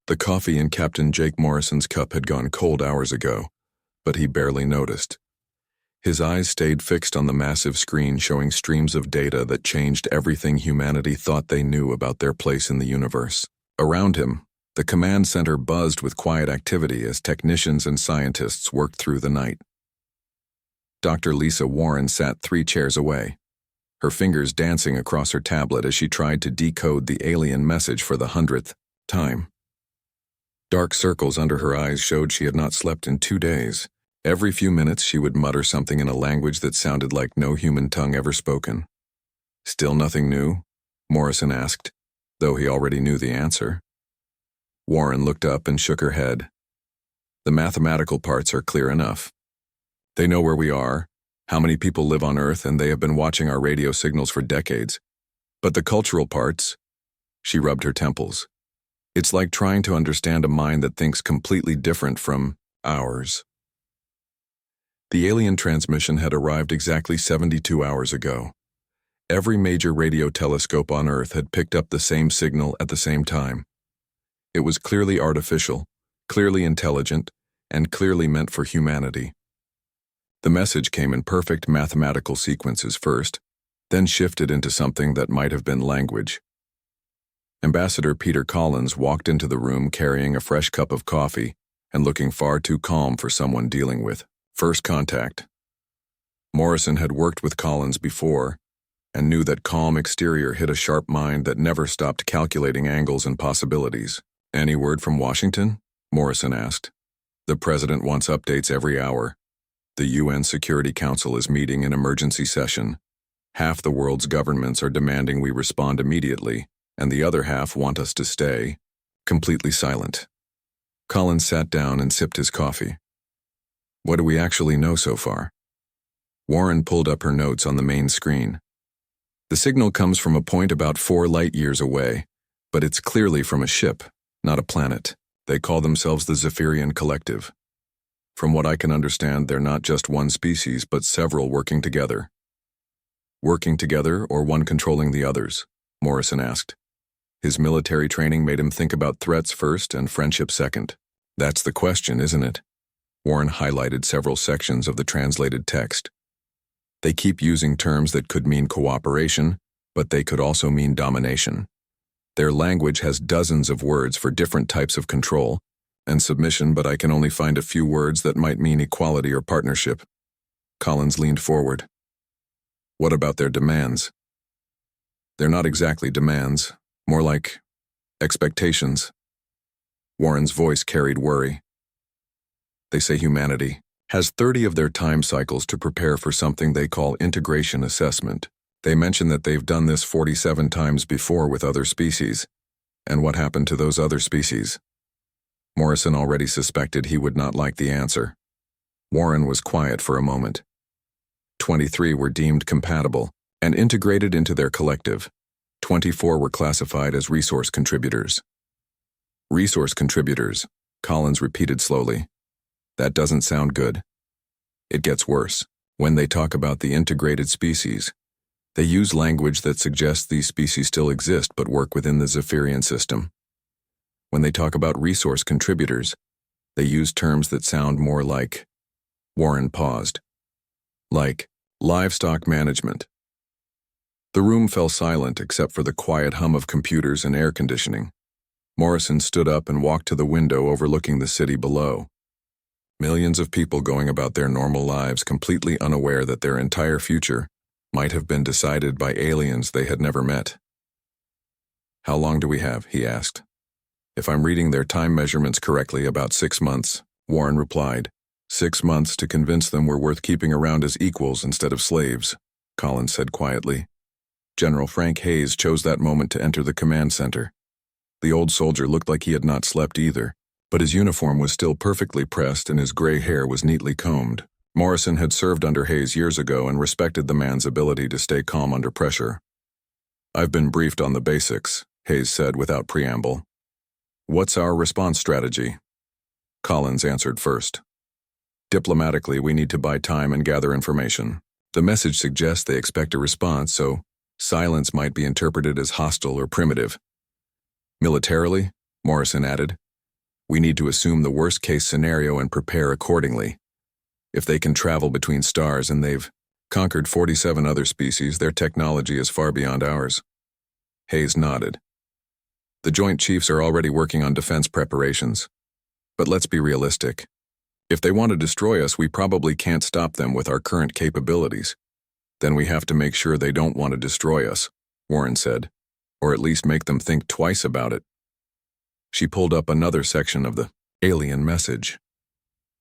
The coffee in Captain Jake Morrison's cup had gone cold hours ago, but he barely noticed. His eyes stayed fixed on the massive screen showing streams of data that changed everything humanity thought they knew about their place in the universe. Around him, the command center buzzed with quiet activity as technicians and scientists worked through the night. Dr. Lisa Warren sat 3 chairs away, her fingers dancing across her tablet as she tried to decode the alien message for the 100th time. Dark circles under her eyes showed she had not slept in 2 days. Every few minutes she would mutter something in a language that sounded like no human tongue ever spoken. "Still nothing new?" Morrison asked, though he already knew the answer. Warren looked up and shook her head. "The mathematical parts are clear enough. They know where we are, how many people live on Earth, and they have been watching our radio signals for decades. But the cultural parts," she rubbed her temples. "It's like trying to understand a mind that thinks completely different from ours." The alien transmission had arrived exactly 72 hours ago. Every major radio telescope on Earth had picked up the same signal at the same time. It was clearly artificial, clearly intelligent, and clearly meant for humanity. The message came in perfect mathematical sequences first, then shifted into something that might have been language. Ambassador Peter Collins walked into the room carrying a fresh cup of coffee and looking far too calm for someone dealing with first contact. Morrison had worked with Collins before and knew that calm exterior hid a sharp mind that never stopped calculating angles and possibilities. "Any word from Washington?" Morrison asked. "The president wants updates every hour. The UN Security Council is meeting in emergency session. Half the world's governments are demanding we respond immediately, and the other half want us to stay completely silent." Collins sat down and sipped his coffee. "What do we actually know so far?" Warren pulled up her notes on the main screen. "The signal comes from a point about 4 light-years away, but it's clearly from a ship, not a planet. They call themselves the Zephyrian Collective. From what I can understand, they're not just one species, but several working together." "Working together or one controlling the others?" Morrison asked. His military training made him think about threats first and friendship second. "That's the question, isn't it?" Warren highlighted several sections of the translated text. "They keep using terms that could mean cooperation, but they could also mean domination. Their language has dozens of words for different types of control and submission, but I can only find a few words that might mean equality or partnership." Collins leaned forward. "What about their demands?" "They're not exactly demands, more like expectations." Warren's voice carried worry. "They say humanity has 30 of their time cycles to prepare for something they call integration assessment. They mention that they've done this 47 times before with other species. And what happened to those other species?" Morrison already suspected he would not like the answer. Warren was quiet for a moment. 23 were deemed compatible and integrated into their collective. 24 were classified as resource contributors. "Resource contributors," Collins repeated slowly. "That doesn't sound good." It gets worse. When they talk about the integrated species, they use language that suggests these species still exist but work within the Zephyrian system. When they talk about resource contributors, they use terms that sound more like— Warren paused. "Like livestock management." The room fell silent except for the quiet hum of computers and air conditioning. Morrison stood up and walked to the window overlooking the city below. Millions of people going about their normal lives completely unaware that their entire future might have been decided by aliens they had never met. "How long do we have?" he asked. "If I'm reading their time measurements correctly, about 6 months, Warren replied. 6 months to convince them we're worth keeping around as equals instead of slaves, Collins said quietly. General Frank Hayes chose that moment to enter the command center. The old soldier looked like he had not slept either, but his uniform was still perfectly pressed and his gray hair was neatly combed. Morrison had served under Hayes years ago and respected the man's ability to stay calm under pressure. "I've been briefed on the basics," Hayes said without preamble. "What's our response strategy?" Collins answered first. "Diplomatically, we need to buy time and gather information. The message suggests they expect a response, so silence might be interpreted as hostile or primitive. Militarily," Morrison added, We need to assume the worst-case scenario and prepare accordingly. If they can travel between stars and they've conquered 47 other species, their technology is far beyond ours. Hayes nodded. The Joint Chiefs are already working on defense preparations. But let's be realistic. If they want to destroy us, we probably can't stop them with our current capabilities. Then we have to make sure they don't want to destroy us, Warren said, or at least make them think twice about it. She pulled up another section of the alien message.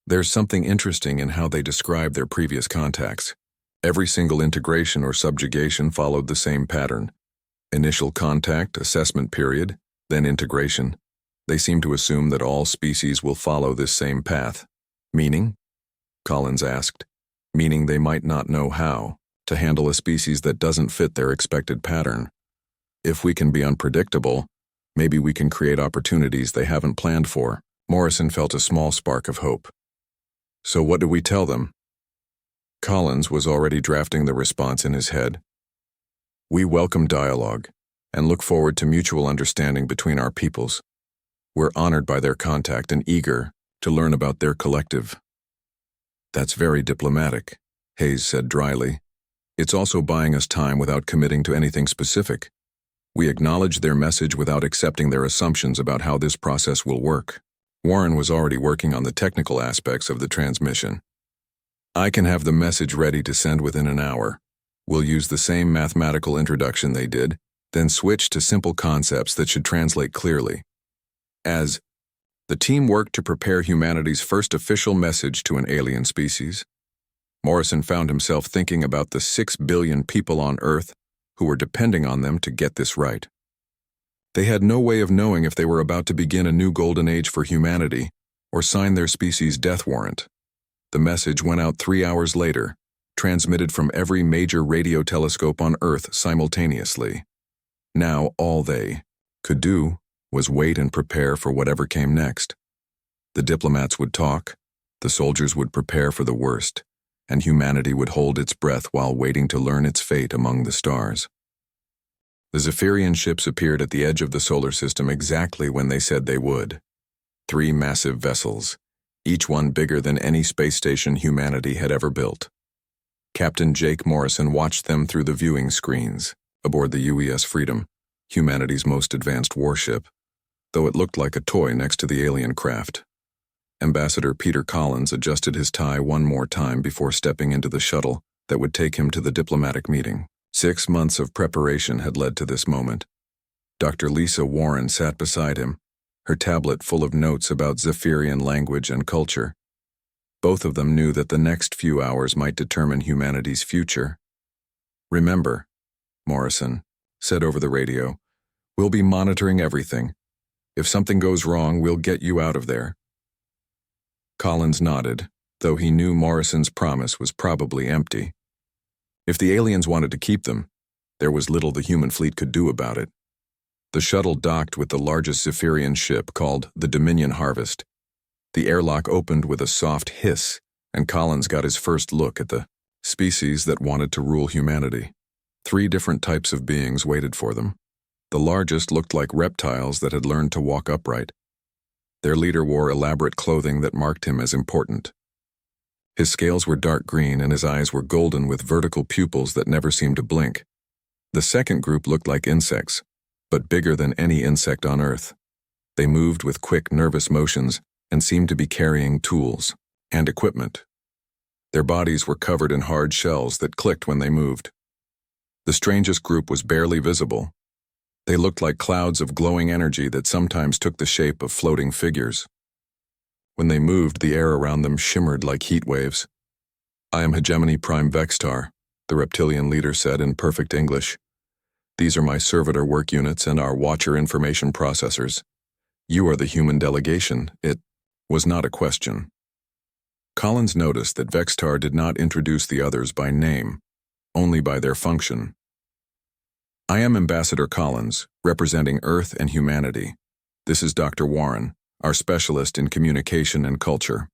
There's something interesting in how they describe their previous contacts. Every single integration or subjugation followed the same pattern. Initial contact, assessment period, then integration. They seem to assume that all species will follow this same path. Meaning? Collins asked. Meaning they might not know how to handle a species that doesn't fit their expected pattern. If we can be unpredictable, maybe we can create opportunities they haven't planned for. Morrison felt a small spark of hope. So what do we tell them? Collins was already drafting the response in his head. We welcome dialogue and look forward to mutual understanding between our peoples. We're honored by their contact and eager to learn about their collective. That's very diplomatic, Hayes said dryly. It's also buying us time without committing to anything specific. We acknowledge their message without accepting their assumptions about how this process will work. Warren was already working on the technical aspects of the transmission. I can have the message ready to send within an hour. We'll use the same mathematical introduction they did, then switch to simple concepts that should translate clearly. As the team worked to prepare humanity's first official message to an alien species, Morrison found himself thinking about the 6 billion people on Earth who were depending on them to get this right. They had no way of knowing if they were about to begin a new golden age for humanity or sign their species' death warrant. The message went out 3 hours later, transmitted from every major radio telescope on Earth simultaneously. Now all they could do was wait and prepare for whatever came next. The diplomats would talk, the soldiers would prepare for the worst, and humanity would hold its breath while waiting to learn its fate among the stars. The Zephyrian ships appeared at the edge of the solar system exactly when they said they would. 3 massive vessels, each one bigger than any space station humanity had ever built. Captain Jake Morrison watched them through the viewing screens aboard the UES Freedom, humanity's most advanced warship, though it looked like a toy next to the alien craft. Ambassador Peter Collins adjusted his tie one more time before stepping into the shuttle that would take him to the diplomatic meeting. 6 months of preparation had led to this moment. Dr. Lisa Warren sat beside him, her tablet full of notes about Zephyrian language and culture. Both of them knew that the next few hours might determine humanity's future. Remember, Morrison said over the radio, we'll be monitoring everything. If something goes wrong, we'll get you out of there. Collins nodded, though he knew Morrison's promise was probably empty. If the aliens wanted to keep them, there was little the human fleet could do about it. The shuttle docked with the largest Zephyrian ship called the Dominion Harvest. The airlock opened with a soft hiss, and Collins got his first look at the species that wanted to rule humanity. 3 different types of beings waited for them. The largest looked like reptiles that had learned to walk upright. Their leader wore elaborate clothing that marked him as important. His scales were dark green and his eyes were golden with vertical pupils that never seemed to blink. The second group looked like insects, but bigger than any insect on Earth. They moved with quick, nervous motions and seemed to be carrying tools and equipment. Their bodies were covered in hard shells that clicked when they moved. The strangest group was barely visible. They looked like clouds of glowing energy that sometimes took the shape of floating figures. When they moved, the air around them shimmered like heat waves. I am Hegemony Prime Vextar, the reptilian leader said in perfect English. These are my servitor work units and our watcher information processors. You are the human delegation. It was not a question. Collins noticed that Vextar did not introduce the others by name, only by their function. I am Ambassador Collins, representing Earth and humanity. This is Dr. Warren, our specialist in communication and culture.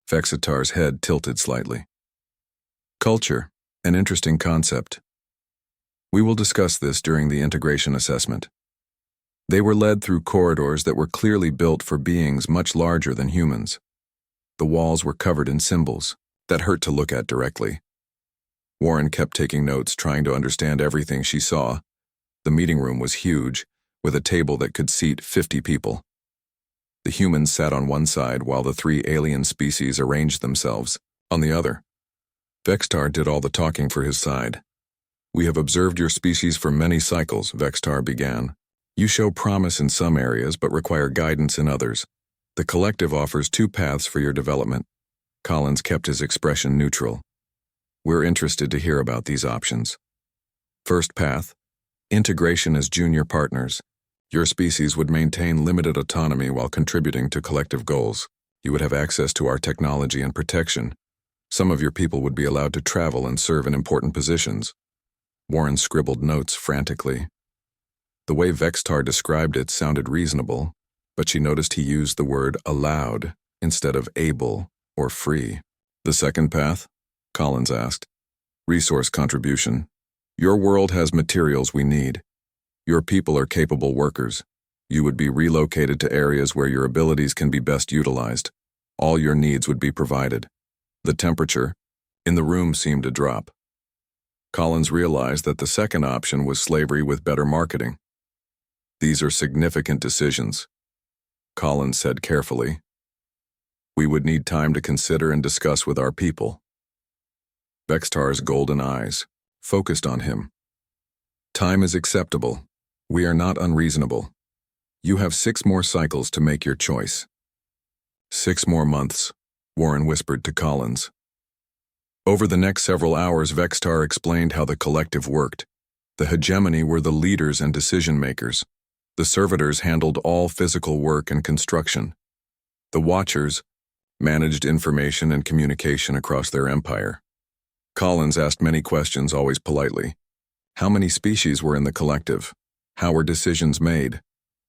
Vexatar's head tilted slightly. Culture, an interesting concept. We will discuss this during the integration assessment. They were led through corridors that were clearly built for beings much larger than humans. The walls were covered in symbols that hurt to look at directly. Warren kept taking notes, trying to understand everything she saw. The meeting room was huge, with a table that could seat 50 people. The humans sat on one side while the three alien species arranged themselves on the other. Vextar did all the talking for his side. "We have observed your species for many cycles," Vextar began. "You show promise in some areas but require guidance in others. The collective offers 2 paths for your development." Collins kept his expression neutral. "We're interested to hear about these options. First path, integration as junior partners. Your species would maintain limited autonomy while contributing to collective goals. You would have access to our technology and protection. Some of your people would be allowed to travel and serve in important positions." Warren scribbled notes frantically. The way Vextar described it sounded reasonable, but she noticed he used the word allowed instead of able or free. "The second path?" Collins asked. "Resource contribution. Your world has materials we need. Your people are capable workers. You would be relocated to areas where your abilities can be best utilized. All your needs would be provided." The temperature in the room seemed to drop. Collins realized that the second option was slavery with better marketing. "These are significant decisions," Collins said carefully. "We would need time to consider and discuss with our people." Vextar's golden eyes focused on him. "Time is acceptable. We are not unreasonable. You have 6 more cycles to make your choice." 6 more months, Warren whispered to Collins. Over the next several hours, Vextar explained how the collective worked. The hegemony were the leaders and decision-makers. The servitors handled all physical work and construction. The Watchers managed information and communication across their empire. Collins asked many questions, always politely. How many species were in the collective? How were decisions made?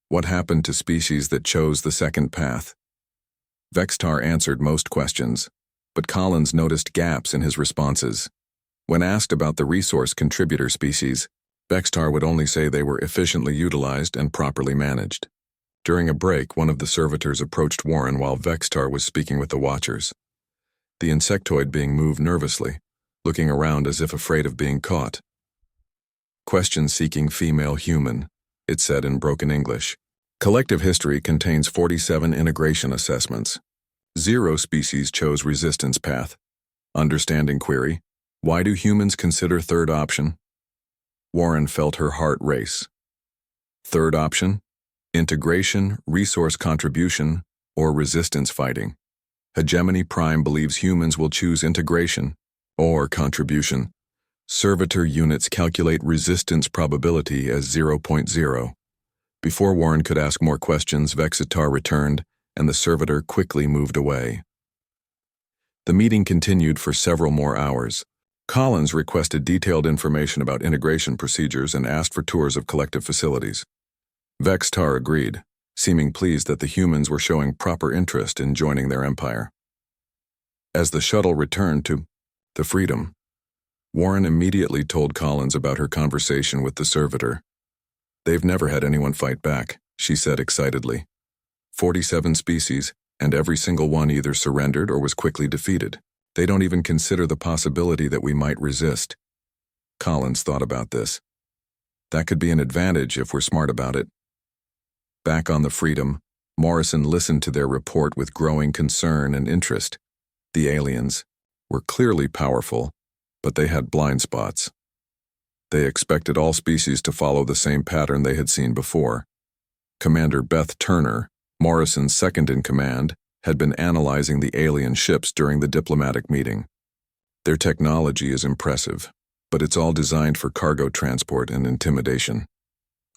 What happened to species that chose the second path? Vextar answered most questions, but Collins noticed gaps in his responses. When asked about the resource contributor species, Vextar would only say they were efficiently utilized and properly managed. During a break, one of the servitors approached Warren while Vextar was speaking with the Watchers. The insectoid being moved nervously, looking around as if afraid of being caught. "Question-seeking female human," it said in broken English. "Collective history contains 47 integration assessments. 0 species chose resistance path. Understanding query: why do humans consider third option?" Warren felt her heart race. Third option: integration, resource contribution, or resistance fighting. Hegemony Prime believes humans will choose integration or contribution. Servitor units calculate resistance probability as 0.0. Before Warren could ask more questions, Vextar returned, and the servitor quickly moved away. The meeting continued for several more hours. Collins requested detailed information about integration procedures and asked for tours of collective facilities. Vextar agreed, seeming pleased that the humans were showing proper interest in joining their empire. As the shuttle returned to the Freedom, Warren immediately told Collins about her conversation with the servitor. "They've never had anyone fight back," she said excitedly. 47 species, and every single one either surrendered or was quickly defeated. They don't even consider the possibility that we might resist. Collins thought about this. That could be an advantage if we're smart about it. Back on the Freedom, Morrison listened to their report with growing concern and interest. The aliens were clearly powerful, but they had blind spots. They expected all species to follow the same pattern they had seen before. Commander Beth Turner, Morrison's second-in-command, had been analyzing the alien ships during the diplomatic meeting. Their technology is impressive, but it's all designed for cargo transport and intimidation.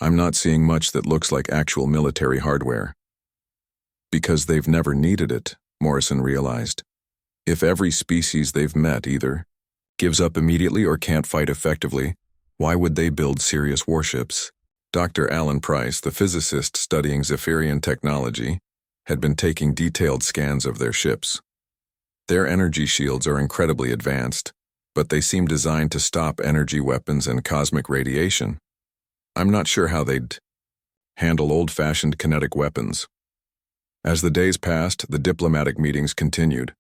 I'm not seeing much that looks like actual military hardware. Because they've never needed it, Morrison realized. If every species they've met either gives up immediately or can't fight effectively, why would they build serious warships? Dr. Alan Price, the physicist studying Zephyrian technology, had been taking detailed scans of their ships. Their energy shields are incredibly advanced, but they seem designed to stop energy weapons and cosmic radiation. I'm not sure how they'd... handle old-fashioned kinetic weapons. As the days passed, the diplomatic meetings continued.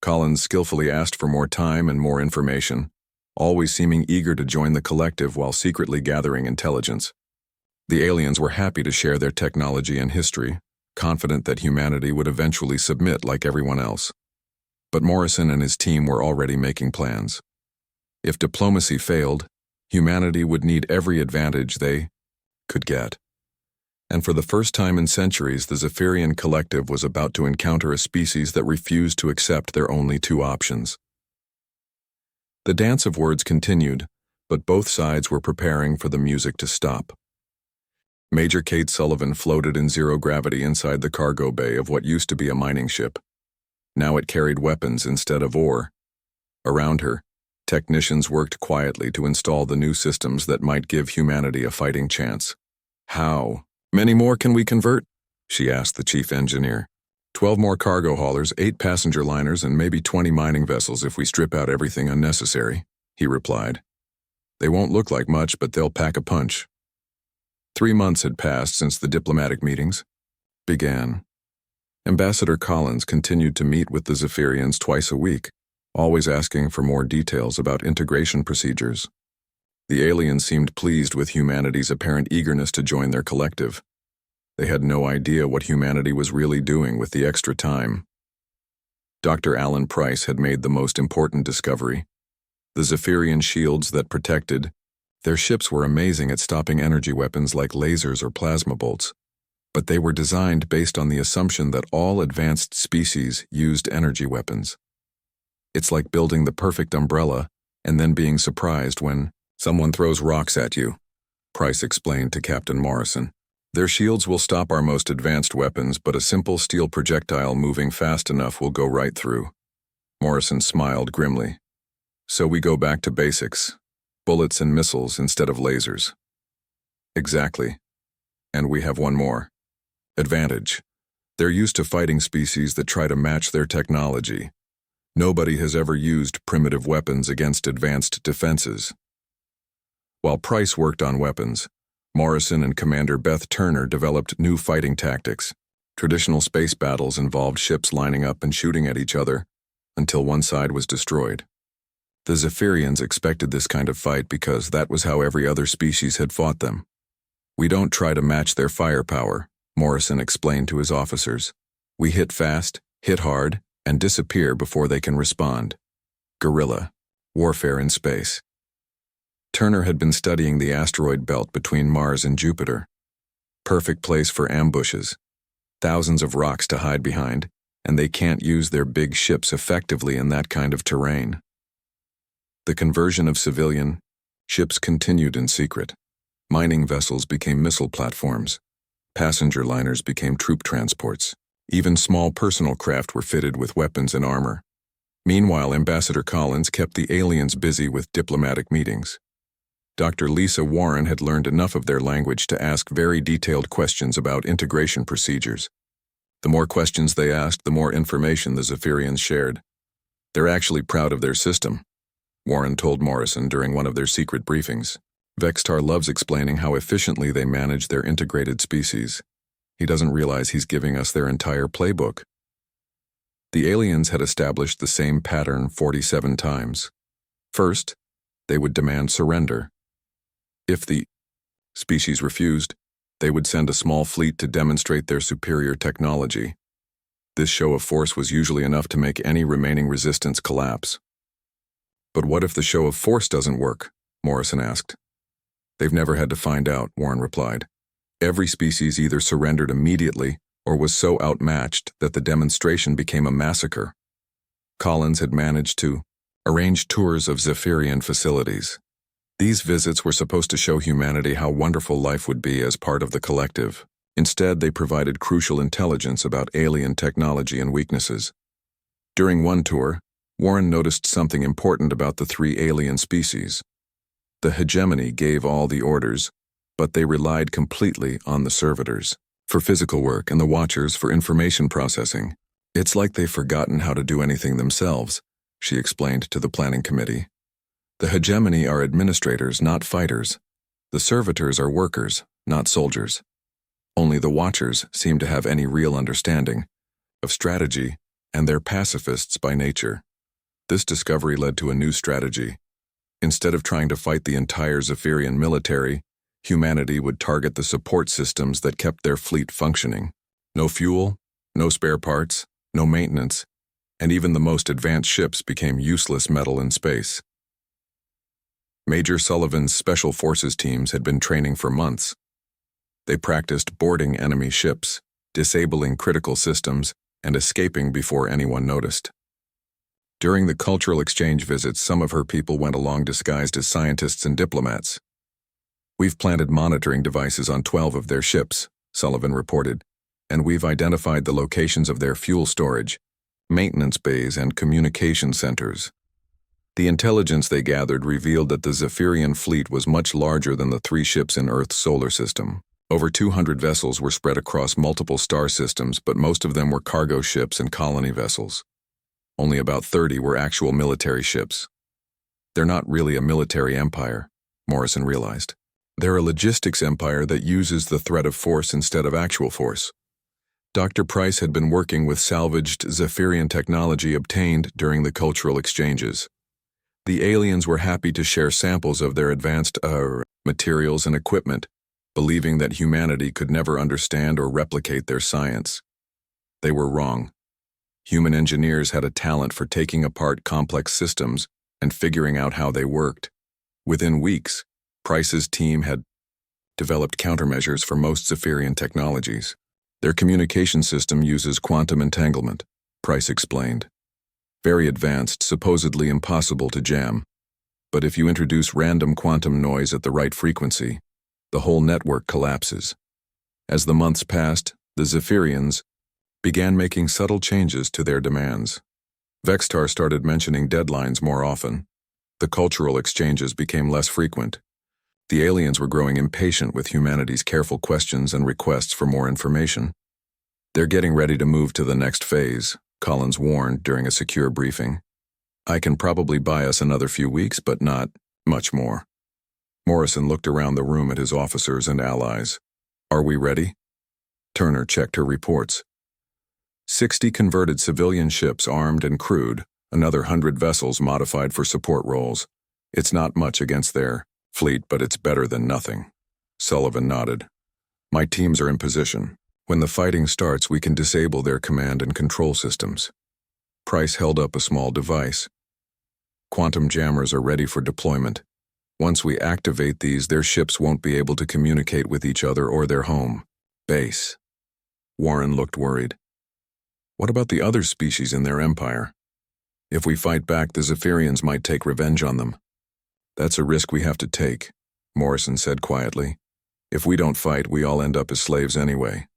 Collins skillfully asked for more time and more information, always seeming eager to join the collective while secretly gathering intelligence. The aliens were happy to share their technology and history, confident that humanity would eventually submit like everyone else. But Morrison and his team were already making plans. If diplomacy failed, humanity would need every advantage they could get. And for the first time in centuries, the Zephyrian collective was about to encounter a species that refused to accept their only two options. The dance of words continued, but both sides were preparing for the music to stop. Major Kate Sullivan floated in zero gravity inside the cargo bay of what used to be a mining ship. Now it carried weapons instead of ore. Around her, technicians worked quietly to install the new systems that might give humanity a fighting chance. "How many more can we convert?" she asked the chief engineer. 12 more cargo haulers, 8 passenger liners, and maybe 20 mining vessels if we strip out everything unnecessary, he replied. They won't look like much, but they'll pack a punch. 3 months had passed since the diplomatic meetings began. Ambassador Collins continued to meet with the Zephyrians twice a week, always asking for more details about integration procedures. The aliens seemed pleased with humanity's apparent eagerness to join their collective. They had no idea what humanity was really doing with the extra time. Dr. Alan Price had made the most important discovery. The Zephyrian shields that protected their ships were amazing at stopping energy weapons like lasers or plasma bolts, but they were designed based on the assumption that all advanced species used energy weapons. It's like building the perfect umbrella and then being surprised when someone throws rocks at you, Price explained to Captain Morrison. Their shields will stop our most advanced weapons, but a simple steel projectile moving fast enough will go right through. Morrison smiled grimly. So we go back to basics. Bullets and missiles instead of lasers. Exactly. And we have one more advantage. They're used to fighting species that try to match their technology. Nobody has ever used primitive weapons against advanced defenses. While Price worked on weapons, Morrison and Commander Beth Turner developed new fighting tactics. Traditional space battles involved ships lining up and shooting at each other until one side was destroyed. The Zephyrians expected this kind of fight because that was how every other species had fought them. We don't try to match their firepower, Morrison explained to his officers. We hit fast, hit hard, and disappear before they can respond. Guerrilla warfare in space. Turner had been studying the asteroid belt between Mars and Jupiter. Perfect place for ambushes. Thousands of rocks to hide behind, and they can't use their big ships effectively in that kind of terrain. The conversion of civilian ships continued in secret. Mining vessels became missile platforms. Passenger liners became troop transports. Even small personal craft were fitted with weapons and armor. Meanwhile, Ambassador Collins kept the aliens busy with diplomatic meetings. Dr. Lisa Warren had learned enough of their language to ask very detailed questions about integration procedures. The more questions they asked, the more information the Zephyrians shared. They're actually proud of their system, Warren told Morrison during one of their secret briefings. Vextar loves explaining how efficiently they manage their integrated species. He doesn't realize he's giving us their entire playbook. The aliens had established the same pattern 47 times. First, they would demand surrender. If the species refused, they would send a small fleet to demonstrate their superior technology. This show of force was usually enough to make any remaining resistance collapse. But what if the show of force doesn't work? Morrison asked. They've never had to find out, Warren replied. Every species either surrendered immediately or was so outmatched that the demonstration became a massacre. Collins had managed to arrange tours of Zephyrian facilities. These visits were supposed to show humanity how wonderful life would be as part of the collective. Instead, they provided crucial intelligence about alien technology and weaknesses. During one tour, Warren noticed something important about the 3 alien species. The hegemony gave all the orders, but they relied completely on the servitors for physical work and the watchers for information processing. It's like they've forgotten how to do anything themselves, she explained to the planning committee. The hegemony are administrators, not fighters. The servitors are workers, not soldiers. Only the Watchers seemed to have any real understanding of strategy, and they're pacifists by nature. This discovery led to a new strategy. Instead of trying to fight the entire Zephyrian military, humanity would target the support systems that kept their fleet functioning. No fuel, no spare parts, no maintenance, and even the most advanced ships became useless metal in space. Major Sullivan's Special Forces teams had been training for months. They practiced boarding enemy ships, disabling critical systems, and escaping before anyone noticed. During the cultural exchange visits, some of her people went along disguised as scientists and diplomats. "We've planted monitoring devices on 12 of their ships," Sullivan reported, "and we've identified the locations of their fuel storage, maintenance bays, and communication centers." The intelligence they gathered revealed that the Zephyrian fleet was much larger than the 3 ships in Earth's solar system. Over 200 vessels were spread across multiple star systems, but most of them were cargo ships and colony vessels. Only about 30 were actual military ships. They're not really a military empire, Morrison realized. They're a logistics empire that uses the threat of force instead of actual force. Dr. Price had been working with salvaged Zephyrian technology obtained during the cultural exchanges. The aliens were happy to share samples of their advanced materials and equipment, believing that humanity could never understand or replicate their science. They were wrong. Human engineers had a talent for taking apart complex systems and figuring out how they worked. Within weeks, Price's team had developed countermeasures for most Zephyrian technologies. Their communication system uses quantum entanglement, Price explained. Very advanced, supposedly impossible to jam. But if you introduce random quantum noise at the right frequency, the whole network collapses. As the months passed, the Zephyrians began making subtle changes to their demands. Vextar started mentioning deadlines more often. The cultural exchanges became less frequent. The aliens were growing impatient with humanity's careful questions and requests for more information. "They're getting ready to move to the next phase," Collins warned during a secure briefing. "I can probably buy us another few weeks, but not much more." Morrison looked around the room at his officers and allies. "Are we ready?" Turner checked her reports. 60 converted civilian ships armed and crewed, another 100 vessels modified for support roles. It's not much against their fleet, but it's better than nothing. Sullivan nodded. "My teams are in position. When the fighting starts, we can disable their command and control systems." Price held up a small device. "Quantum jammers are ready for deployment. Once we activate these, their ships won't be able to communicate with each other or their home base." Warren looked worried. "What about the other species in their empire? If we fight back, the Zephyrians might take revenge on them." "That's a risk we have to take," Morrison said quietly. "If we don't fight, we all end up as slaves anyway."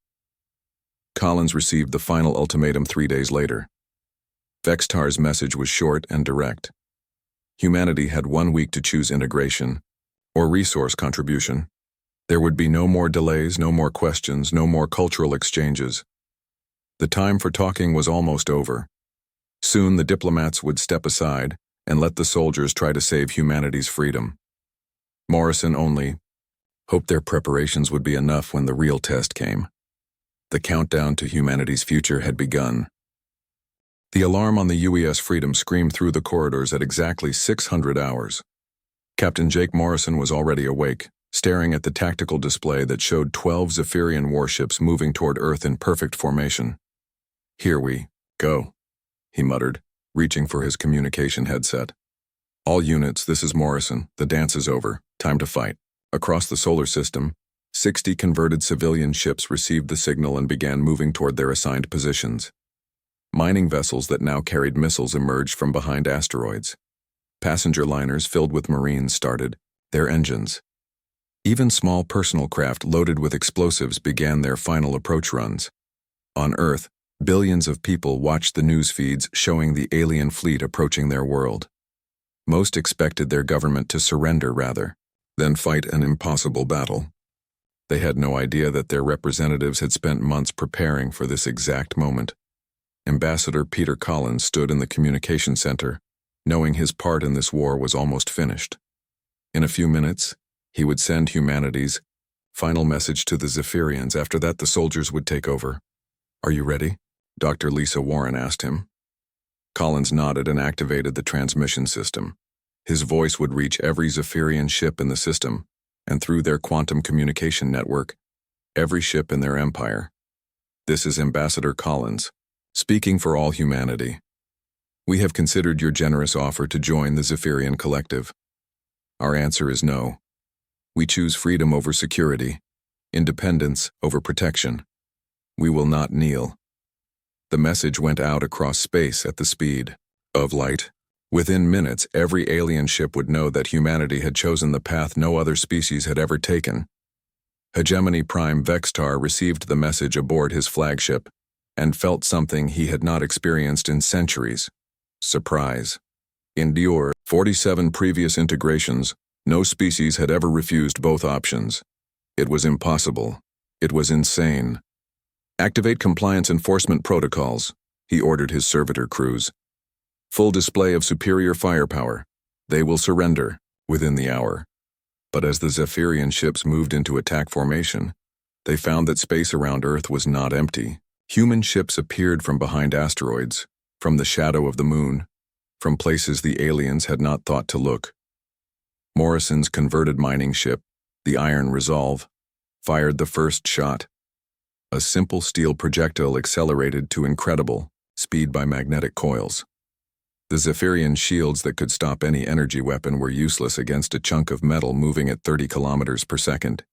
Collins received the final ultimatum 3 days later. Vextar's message was short and direct. Humanity had 1 week to choose integration or resource contribution. There would be no more delays, no more questions, no more cultural exchanges. The time for talking was almost over. Soon the diplomats would step aside and let the soldiers try to save humanity's freedom. Morrison only hoped their preparations would be enough when the real test came. The countdown to humanity's future had begun. The alarm on the UES Freedom screamed through the corridors at exactly 600 hours. Captain Jake Morrison was already awake, staring at the tactical display that showed 12 Zephyrian warships moving toward Earth in perfect formation. "Here we go," he muttered, reaching for his communication headset. "All units, this is Morrison. The dance is over. Time to fight." Across the solar system, 60 converted civilian ships received the signal and began moving toward their assigned positions. Mining vessels that now carried missiles emerged from behind asteroids. Passenger liners filled with Marines started their engines. Even small personal craft loaded with explosives began their final approach runs. On Earth, billions of people watched the news feeds showing the alien fleet approaching their world. Most expected their government to surrender rather than fight an impossible battle. They had no idea that their representatives had spent months preparing for this exact moment. Ambassador Peter Collins stood in the communication center, knowing his part in this war was almost finished. In a few minutes, he would send humanity's Final message to the Zephyrians. After that, the soldiers would take over. Are you ready? Dr. Lisa Warren asked him. Collins nodded and activated the transmission system. His voice would reach every Zephyrian ship in the system, and through their quantum communication network, every ship in their empire. This is Ambassador Collins, speaking for all humanity. We have considered your generous offer to join the Zephyrian Collective. Our answer is no. We choose freedom over security, independence over protection. We will not kneel. The message went out across space at the speed of light. Within minutes, every alien ship would know that humanity had chosen the path no other species had ever taken. Hegemony Prime Vextar received the message aboard his flagship and felt something he had not experienced in centuries. Surprise. In Dior, 47 previous integrations, no species had ever refused both options. It was impossible. It was insane. Activate compliance enforcement protocols, he ordered his servitor crews. Full display of superior firepower. They will surrender within the hour. But as the Zephyrian ships moved into attack formation, they found that space around Earth was not empty. Human ships appeared from behind asteroids, from the shadow of the moon, from places the aliens had not thought to look. Morrison's converted mining ship, the Iron Resolve, fired the first shot. A simple steel projectile accelerated to incredible speed by magnetic coils. The Zephyrian shields that could stop any energy weapon were useless against a chunk of metal moving at 30 kilometers per second.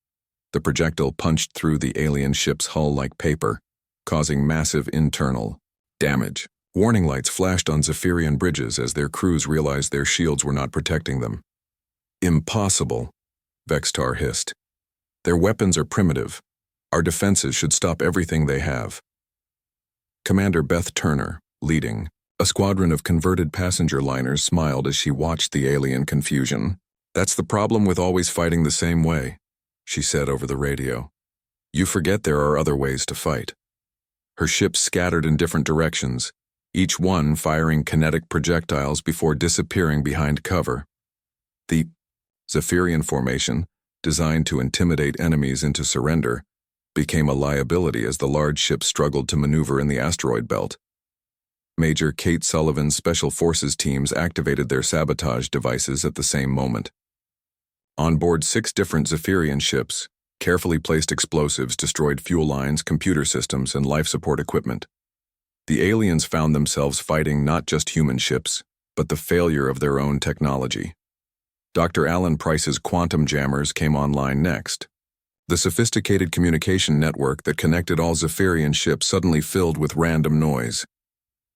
The projectile punched through the alien ship's hull like paper, causing massive internal damage. Warning lights flashed on Zephyrian bridges as their crews realized their shields were not protecting them. Impossible, Vextar hissed. Their weapons are primitive. Our defenses should stop everything they have. Commander Beth Turner, leading a squadron of converted passenger liners, smiled as she watched the alien confusion. That's the problem with always fighting the same way, she said over the radio. You forget there are other ways to fight. Her ships scattered in different directions, each one firing kinetic projectiles before disappearing behind cover. The Zephyrian formation, designed to intimidate enemies into surrender, became a liability as the large ships struggled to maneuver in the asteroid belt. Major Kate Sullivan's Special Forces teams activated their sabotage devices at the same moment. On board 6 different Zephyrian ships, carefully placed explosives destroyed fuel lines, computer systems, and life support equipment. The aliens found themselves fighting not just human ships, but the failure of their own technology. Dr. Alan Price's quantum jammers came online next. The sophisticated communication network that connected all Zephyrian ships suddenly filled with random noise.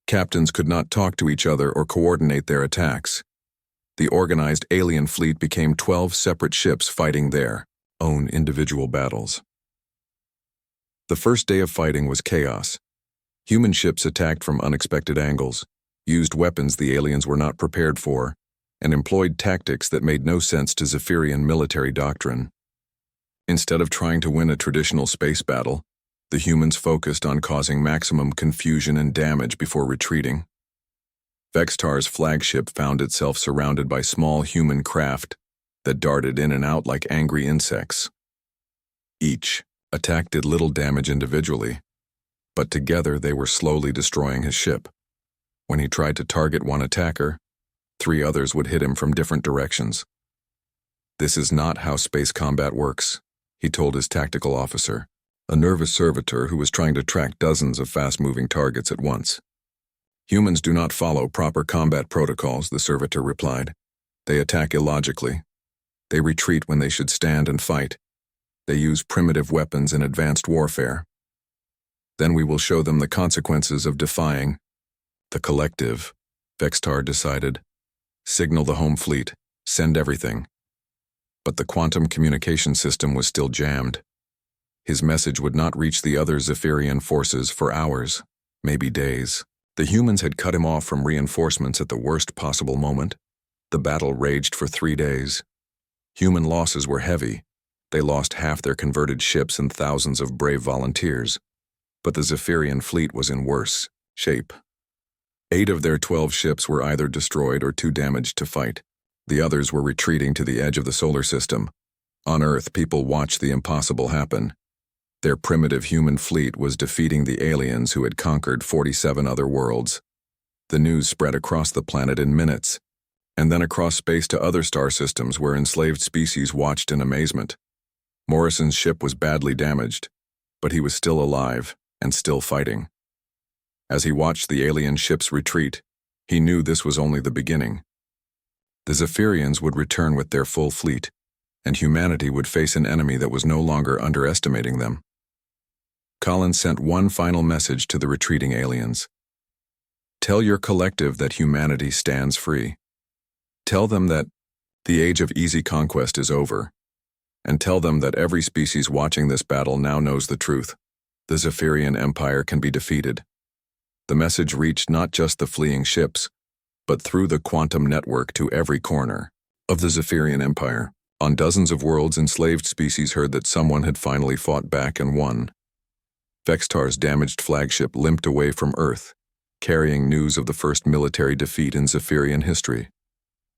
Captains could not talk to each other or coordinate their attacks. The organized alien fleet became 12 separate ships fighting their own individual battles. The first day of fighting was chaos. Human ships attacked from unexpected angles, used weapons the aliens were not prepared for, and employed tactics that made no sense to Zephyrian military doctrine. Instead of trying to win a traditional space battle, the humans focused on causing maximum confusion and damage before retreating. Vextar's flagship found itself surrounded by small human craft that darted in and out like angry insects. Each attack did little damage individually, but together they were slowly destroying his ship. When he tried to target one attacker, 3 others would hit him from different directions. This is not how space combat works, he told his tactical officer, a nervous servitor who was trying to track dozens of fast-moving targets at once. Humans do not follow proper combat protocols, the servitor replied. They attack illogically. They retreat when they should stand and fight. They use primitive weapons in advanced warfare. Then we will show them the consequences of defying the collective, Vextar decided. Signal the home fleet. Send everything. But the quantum communication system was still jammed. His message would not reach the other Zephyrian forces for hours, maybe days. The humans had cut him off from reinforcements at the worst possible moment. The battle raged for 3 days. Human losses were heavy. They lost half their converted ships and thousands of brave volunteers. But the Zephyrian fleet was in worse shape. 8 of their 12 ships were either destroyed or too damaged to fight. The others were retreating to the edge of the solar system, On Earth, people watched the impossible happen. Their primitive human fleet was defeating the aliens who had conquered 47 other worlds. The news spread across the planet in minutes, and then across space to other star systems where enslaved species watched in amazement. Morrison's ship was badly damaged, but he was still alive and still fighting. As he watched the alien ships retreat, he knew this was only the beginning. The Zephyrians would return with their full fleet, and humanity would face an enemy that was no longer underestimating them. Collins sent one final message to the retreating aliens. Tell your collective that humanity stands free. Tell them that the age of easy conquest is over, and tell them that every species watching this battle now knows the truth. The Zephyrian Empire can be defeated. The message reached not just the fleeing ships, but through the quantum network to every corner of the Zephyrian Empire. On dozens of worlds, enslaved species heard that someone had finally fought back and won. Vextar's damaged flagship limped away from Earth, carrying news of the first military defeat in Zephyrian history.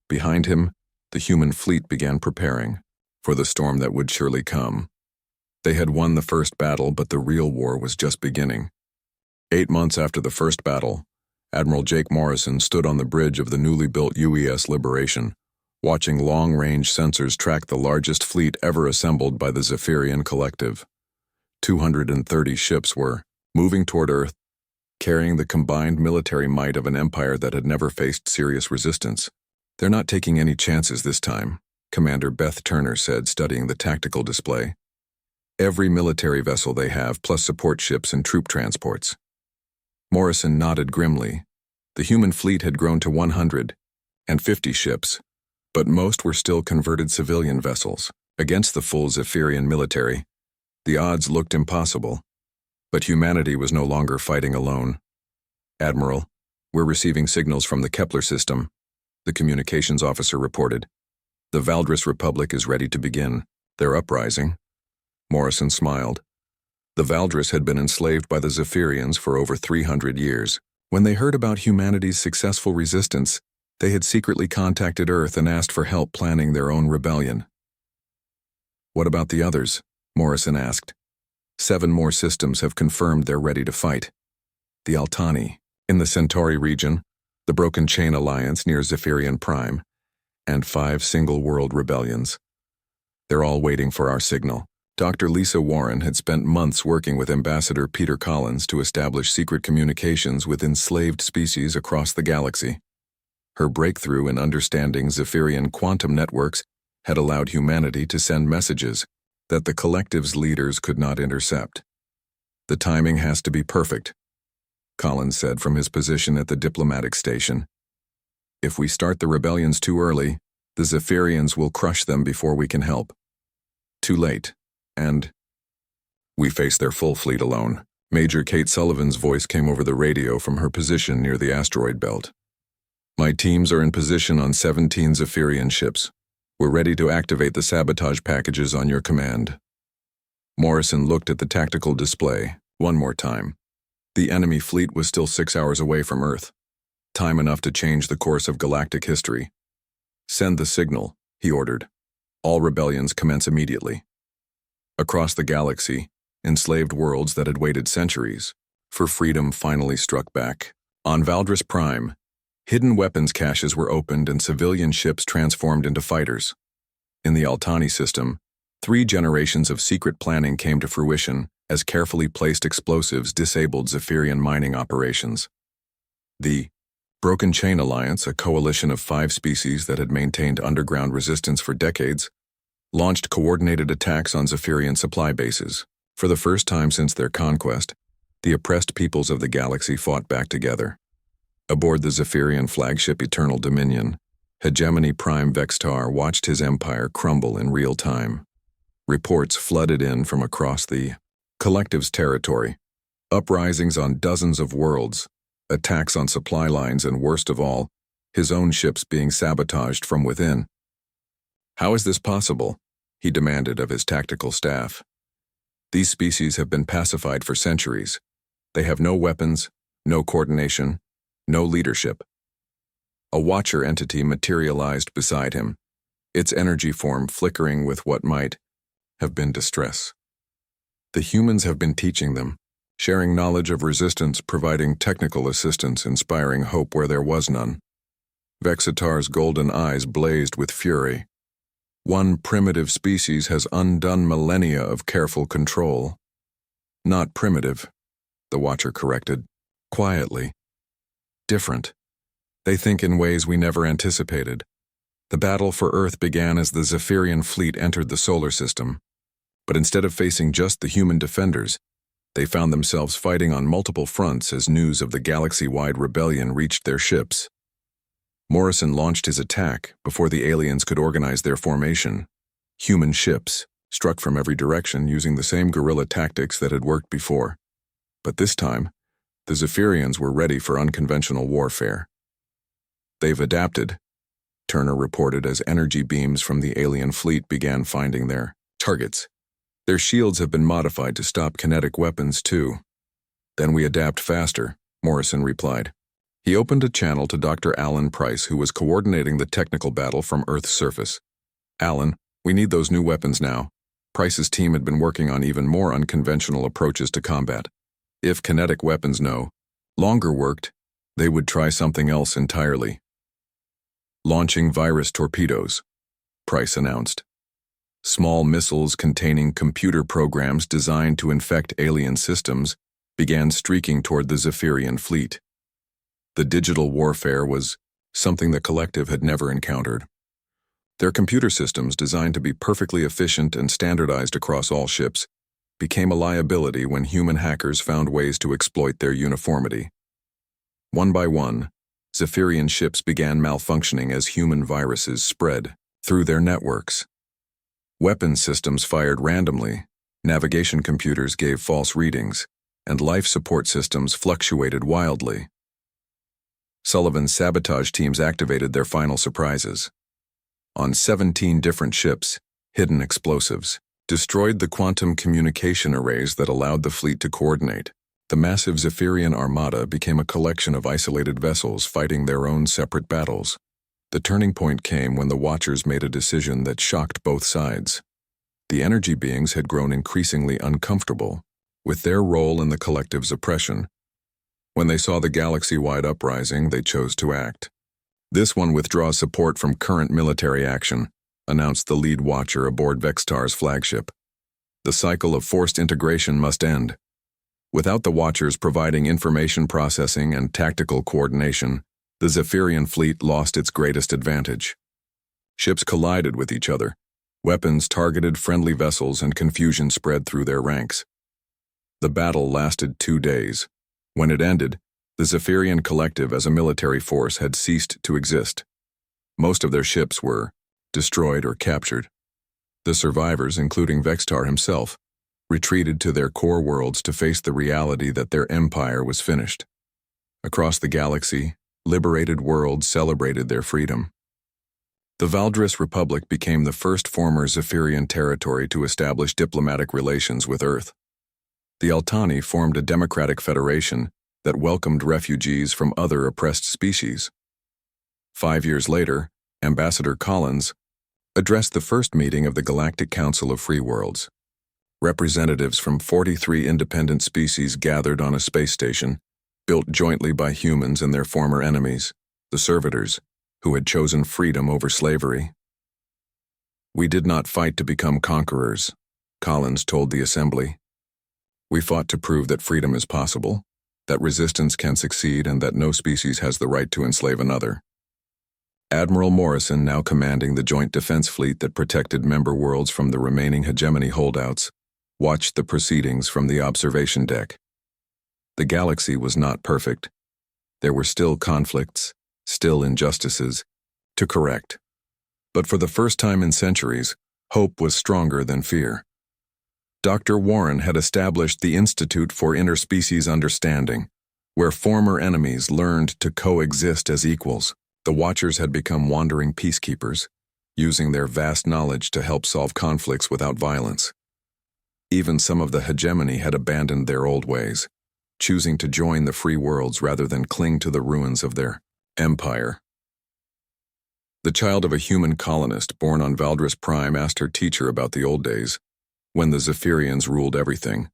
Behind him, the human fleet began preparing for the storm that would surely come. They had won the first battle, but the real war was just beginning. 8 months after the first battle, Admiral Jake Morrison stood on the bridge of the newly built UES Liberation, watching long-range sensors track the largest fleet ever assembled by the Zephyrian Collective. 230 ships were moving toward Earth, carrying the combined military might of an empire that had never faced serious resistance. They're not taking any chances this time, Commander Beth Turner said, studying the tactical display. Every military vessel they have, plus support ships and troop transports. Morrison nodded grimly. The human fleet had grown to 150 ships, but most were still converted civilian vessels. Against the full Zephyrian military, the odds looked impossible, but humanity was no longer fighting alone. Admiral, we're receiving signals from the Kepler system, the communications officer reported. The Valdris Republic is ready to begin their uprising. Morrison smiled. The Valdris had been enslaved by the Zephyrians for over 300 years. When they heard about humanity's successful resistance, they had secretly contacted Earth and asked for help planning their own rebellion. What about the others? Morrison asked. 7 more systems have confirmed they're ready to fight. The Altani, in the Centauri region, the Broken Chain Alliance near Zephyrian Prime, and 5 single-world rebellions. They're all waiting for our signal. Dr. Lisa Warren had spent months working with Ambassador Peter Collins to establish secret communications with enslaved species across the galaxy. Her breakthrough in understanding Zephyrian quantum networks had allowed humanity to send messages that the collective's leaders could not intercept. The timing has to be perfect, Collins said from his position at the diplomatic station. If we start the rebellions too early, the Zephyrians will crush them before we can help. Too late. And we face their full fleet alone. Major Kate Sullivan's voice came over the radio from her position near the asteroid belt. My teams are in position on 17 Zephyrian ships. We're ready to activate the sabotage packages on your command. Morrison looked at the tactical display one more time. The enemy fleet was still 6 hours away from Earth. Time enough to change the course of galactic history. Send the signal, he ordered. All rebellions commence immediately. Across the galaxy, enslaved worlds that had waited centuries for freedom finally struck back. On Valdris Prime, hidden weapons caches were opened and civilian ships transformed into fighters. In the Altani system, 3 generations of secret planning came to fruition as carefully placed explosives disabled Zephyrian mining operations. The Broken Chain Alliance, a coalition of 5 species that had maintained underground resistance for decades, launched coordinated attacks on Zephyrian supply bases. For the first time since their conquest, the oppressed peoples of the galaxy fought back together. Aboard the Zephyrian flagship Eternal Dominion, Hegemony Prime Vextar watched his empire crumble in real time. Reports flooded in from across the collective's territory. Uprisings on dozens of worlds, attacks on supply lines, and worst of all, his own ships being sabotaged from within. How is this possible? He demanded of his tactical staff. These species have been pacified for centuries. They have no weapons, no coordination, no leadership. A watcher entity materialized beside him. its energy form flickering with what might have been distress. The humans have been teaching them, sharing knowledge of resistance, providing technical assistance, inspiring hope where there was none. Vexitar's golden eyes blazed with fury. One primitive species has undone millennia of careful control. Not primitive, the Watcher corrected, quietly. Different. They think in ways we never anticipated. The battle for Earth began as the Zephyrian fleet entered the solar system. But instead of facing just the human defenders, they found themselves fighting on multiple fronts as news of the galaxy-wide rebellion reached their ships. Morrison launched his attack before the aliens could organize their formation. Human ships struck from every direction using the same guerrilla tactics that had worked before. But this time, the Zephyrians were ready for unconventional warfare. "They've adapted," Turner reported as energy beams from the alien fleet began finding their targets. "Their shields have been modified to stop kinetic weapons too." "Then we adapt faster," Morrison replied. He opened a channel to Dr. Alan Price, who was coordinating the technical battle from Earth's surface. "Alan, we need those new weapons now." Price's team had been working on even more unconventional approaches to combat. If kinetic weapons no longer worked, they would try something else entirely. "Launching virus torpedoes," Price announced. Small missiles containing computer programs designed to infect alien systems began streaking toward the Zephyrian fleet. The digital warfare was something the collective had never encountered. Their computer systems, designed to be perfectly efficient and standardized across all ships, became a liability when human hackers found ways to exploit their uniformity. One by one, Zephyrian ships began malfunctioning as human viruses spread through their networks. Weapons systems fired randomly, navigation computers gave false readings, and life support systems fluctuated wildly. Sullivan's sabotage teams activated their final surprises. On 17 different ships, hidden explosives destroyed the quantum communication arrays that allowed the fleet to coordinate. The massive Zephyrian armada became a collection of isolated vessels fighting their own separate battles. The turning point came when the Watchers made a decision that shocked both sides. The energy beings had grown increasingly uncomfortable with their role in the collective's oppression. When they saw the galaxy-wide uprising, they chose to act. "This one withdraws support from current military action," announced the lead Watcher aboard Vextar's flagship. "The cycle of forced integration must end." Without the Watchers providing information processing and tactical coordination, the Zephyrian fleet lost its greatest advantage. Ships collided with each other, weapons targeted friendly vessels, and confusion spread through their ranks. The battle lasted 2 days. When it ended, the Zephyrian collective as a military force had ceased to exist. Most of their ships were destroyed or captured. The survivors, including Vextar himself, retreated to their core worlds to face the reality that their empire was finished. Across the galaxy, liberated worlds celebrated their freedom. The Valdris Republic became the first former Zephyrian territory to establish diplomatic relations with Earth. The Altani formed a democratic federation that welcomed refugees from other oppressed species. 5 years later, Ambassador Collins addressed the first meeting of the Galactic Council of Free Worlds. Representatives from 43 independent species gathered on a space station, built jointly by humans and their former enemies, the servitors, who had chosen freedom over slavery. "We did not fight to become conquerors," Collins told the assembly. "We fought to prove that freedom is possible, that resistance can succeed, and that no species has the right to enslave another." Admiral Morrison, now commanding the joint defense fleet that protected member worlds from the remaining hegemony holdouts, watched the proceedings from the observation deck. The galaxy was not perfect. There were still conflicts, still injustices, to correct. But for the first time in centuries, hope was stronger than fear. Dr. Warren had established the Institute for Interspecies Understanding, where former enemies learned to coexist as equals. The Watchers had become wandering peacekeepers, using their vast knowledge to help solve conflicts without violence. Even some of the hegemony had abandoned their old ways, choosing to join the free worlds rather than cling to the ruins of their empire. The child of a human colonist born on Valdris Prime asked her teacher about the old days, when the Zephyrians ruled everything.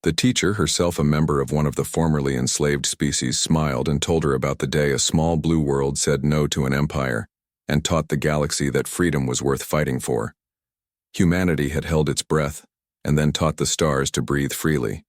The teacher, herself a member of one of the formerly enslaved species, smiled and told her about the day a small blue world said no to an empire and taught the galaxy that freedom was worth fighting for. Humanity had held its breath and then taught the stars to breathe freely.